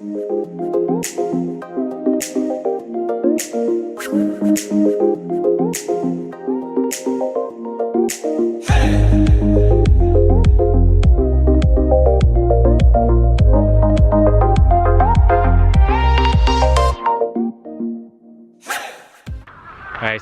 Alright,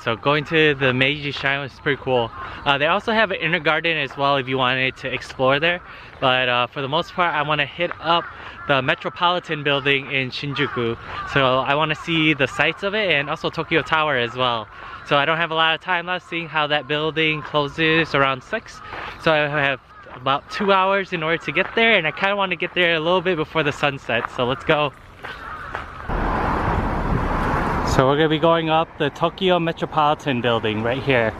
so going to the Meiji Shrine was pretty cool. They also have an inner garden as well if you wanted to explore there. But for the most part, I want to hit up the Metropolitan Building in Shinjuku. So I want to see the sights of it and also Tokyo Tower as well. So I don't have a lot of time left, seeing how that building closes around 6. So I have about 2 hours in order to get there, and I kind of want to get there a little bit before the sun sets. So let's go. So we're going to be going up the Tokyo Metropolitan Building right here.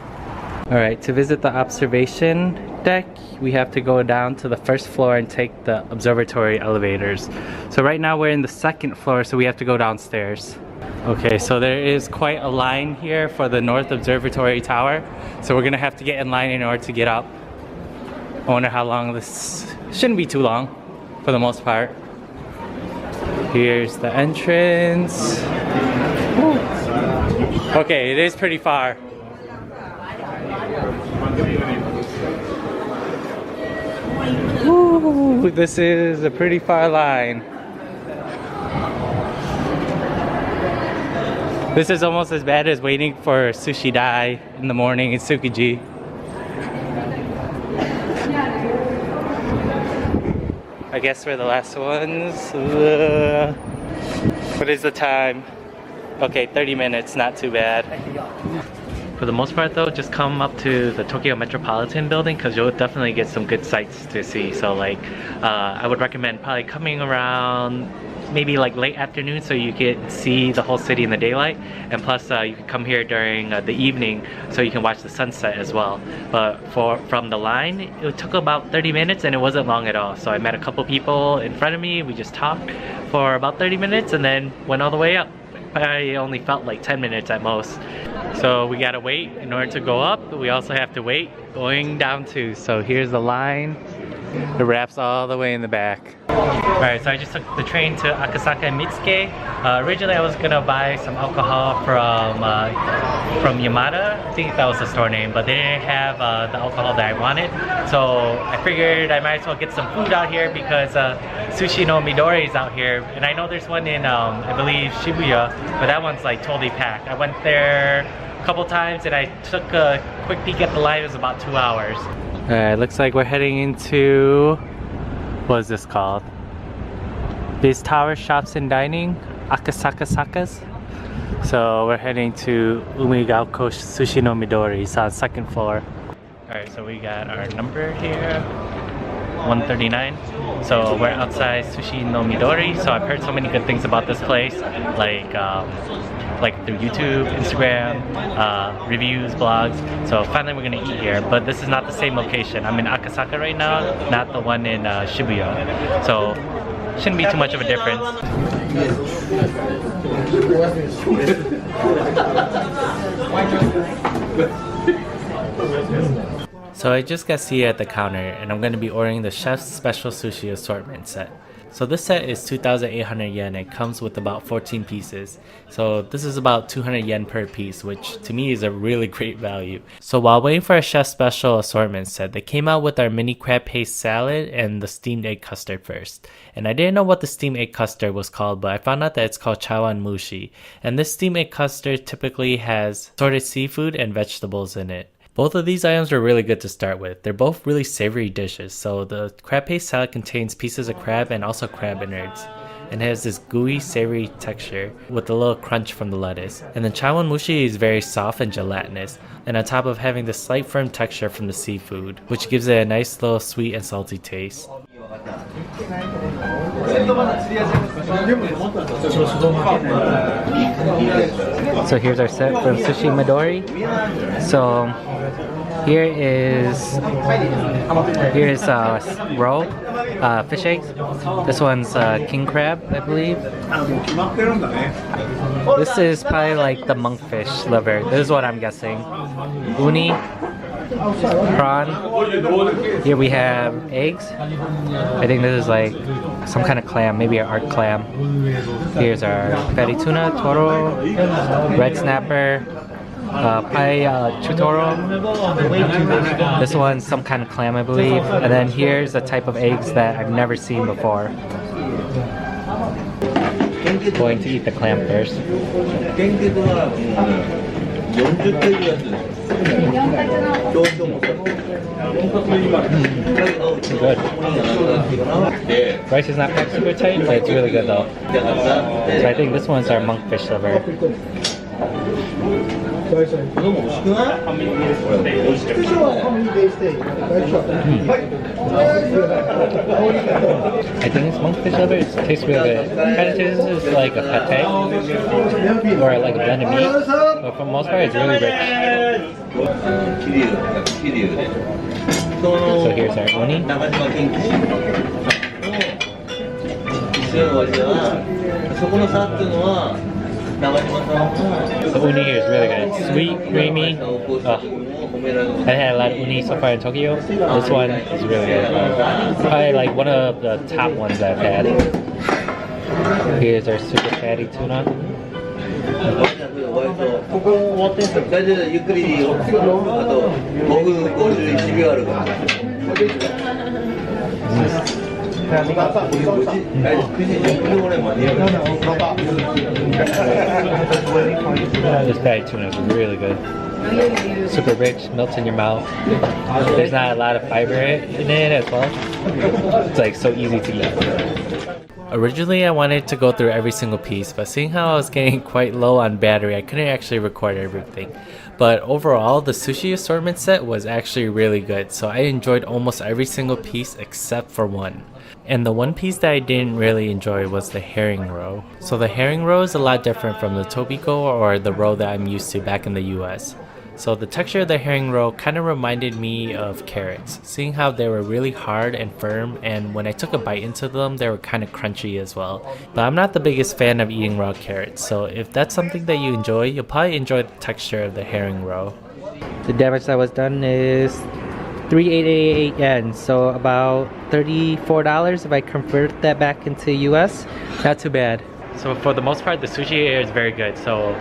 Alright, to visit the observation deck, we have to go down to the first floor and take the observatory elevators. So right now we're in the 2nd floor, so we have to go downstairs. Okay, so there is quite a line here for the North Observatory Tower. So we're going to have to get in line in order to get up. I wonder how long this... shouldn't be too long, for the most part. Here's the entrance. Okay, it is pretty far. Ooh, this is a pretty far line. This is almost as bad as waiting for sushi dai in the morning in Tsukiji. I guess we're the last ones. What is the time? Okay, 30 minutes, not too bad. For the most part though, just come up to the Tokyo Metropolitan Building because you'll definitely get some good sights to see. So like, I would recommend probably coming around maybe like late afternoon so you can see the whole city in the daylight. And plus you can come here during the evening so you can watch the sunset as well. But from the line, it took about 30 minutes and it wasn't long at all. So I met a couple people in front of me, we just talked for about 30 minutes and then went all the way up. I only felt like 10 minutes at most. So we gotta wait in order to go up, but we also have to wait going down too. So here's the line. It wraps all the way in the back. Alright, so I just took the train to AKASAKA and MINCED. Originally I was gonna buy some alcohol from Yamada. I think that was the store name, but they didn't have the alcohol that I wanted. So I figured I might as well get some food out here because Sushi no Midori is out here. And I know there's one in, I believe, Shibuya, but that one's like totally packed. I went there a couple times and I took a quick peek at the line. It was about 2 hours. Alright, looks like we're heading into, what is this called? Biz Tower Shops and Dining, AKASAKA SACAS. So we're heading to UMEGAOKA Sushi no Midori. It's on 2nd floor. Alright, so we got our number here, 139. So we're outside Sushi no Midori. So I've heard so many good things about this place, like through YouTube, Instagram, reviews, blogs. So finally we're gonna eat here, but this is not the same location. I'm in AKASAKA right now, not the one in Shibuya. So shouldn't be too much of a difference. So I just got seated at the counter and I'm going to be ordering the chef's special sushi assortment set. So this set is 2,800 yen and comes with about 14 pieces. So this is about 200 yen per piece, which to me is a really great value. So while waiting for a chef's special assortment set, they came out with our mini crab paste salad and the steamed egg custard first. And I didn't know what the steamed egg custard was called, but I found out that it's called CHAWANMUSHI. And this steamed egg custard typically has assorted seafood and vegetables in it. Both of these items are really good to start with. They're both really savory dishes. So the crab paste salad contains pieces of crab and also crab innards. And it has this gooey, savory texture with a little crunch from the lettuce. And the CHAWANMUSHI is very soft and gelatinous. And on top of having this slight firm texture from the seafood, which gives it a nice little sweet and salty taste. So here's our set from Sushi Midori. So here's roe, fish eggs. This one's king crab, I believe. This is probably like the monkfish liver. This is what I'm guessing. Uni, prawn. Here we have eggs. I think this is like some kind of clam, maybe an art clam. Here's our fatty tuna, toro, red snapper, chutoro. This one's some kind of clam, I believe. And then here's a type of eggs that I've never seen before. Going to eat the clam first. Good. Rice is not packed super tight, but it's really good though. So I think this one's our monkfish liver. I think it's monkfish liver. It tastes really good. It kind of tastes like a pate or like a blended meat, but for the most part, it's really rich. So here's our uni. The uni here is really good. It's sweet, creamy. I had a lot of uni so far in Tokyo. This one is really good. Probably like one of the top ones I've had. Here's our super fatty tuna. This fatty tuna is really good. Super rich, melts in your mouth. There's not a lot of fiber in it as well. It's like so easy to eat. Originally I wanted to go through every single piece, but seeing how I was getting quite low on battery, I couldn't actually record everything. But overall, the sushi assortment set was actually really good, so I enjoyed almost every single piece except for one. And the one piece that I didn't really enjoy was the herring roe. So the herring roe is a lot different from the tobiko or the roe that I'm used to back in the US. So the texture of the herring roe kind of reminded me of carrots, seeing how they were really hard and firm, and when I took a bite into them, they were kind of crunchy as well. But I'm not the biggest fan of eating raw carrots, so if that's something that you enjoy, you'll probably enjoy the texture of the herring roe. The damage that was done is 388 yen, so about $34 if I convert that back into US. Not too bad. So for the most part, the sushi here is very good. So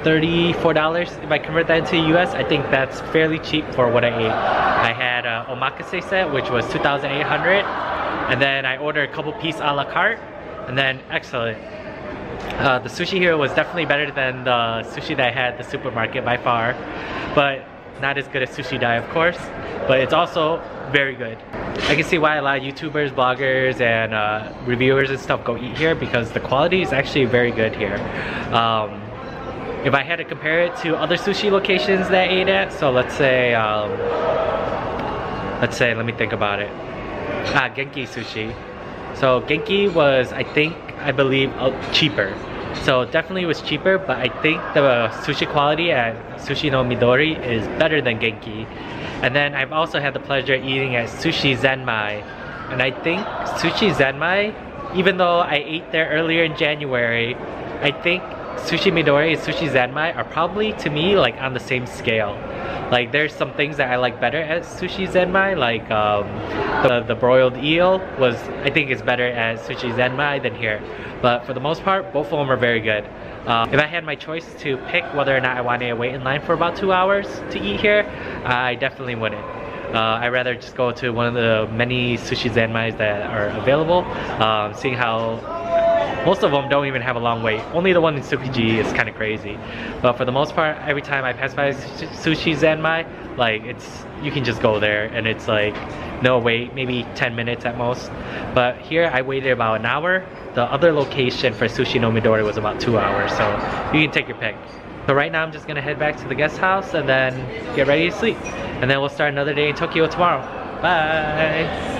$34 if I convert that into US, I think that's fairly cheap for what I ate. I had a omakase set, which was 2,800, and then I ordered a couple piece a la carte, and then excellent. The sushi here was definitely better than the sushi that I had at the supermarket by far, but not as good as Sushi Dai, of course, but it's also very good. I can see why a lot of YouTubers, bloggers, and reviewers and stuff go eat here, because the quality is actually very good here. If I had to compare it to other sushi locations that I ate at, so let's say, let me think about it. Genki sushi. So Genki was, I believe, cheaper. So definitely was cheaper, but I think the sushi quality at Sushi no Midori is better than Genki. And then I've also had the pleasure of eating at Sushi Zenmai. And I think Sushi Zenmai, even though I ate there earlier in January, I think Sushi Midori and Sushi Zenmai are probably, to me, like on the same scale. Like there's some things that I like better at Sushi Zenmai, like the broiled eel was, I think is better at Sushi Zenmai than here. But for the most part, both of them are very good. If I had my choice to pick whether or not I wanted to wait in line for about 2 hours to eat here, I definitely wouldn't. I'd rather just go to one of the many Sushi Zenmais that are available, seeing how most of them don't even have a long wait. Only the one in Tsukiji is kind of crazy. But for the most part, every time I pass by Sushi Zenmai, like you can just go there and it's like no wait, maybe 10 minutes at most. But here I waited about an hour. The other location for Sushi no Midori was about 2 hours, so you can take your pick. So right now I'm just gonna head back to the guest house and then get ready to sleep. And then we'll start another day in Tokyo tomorrow. Bye!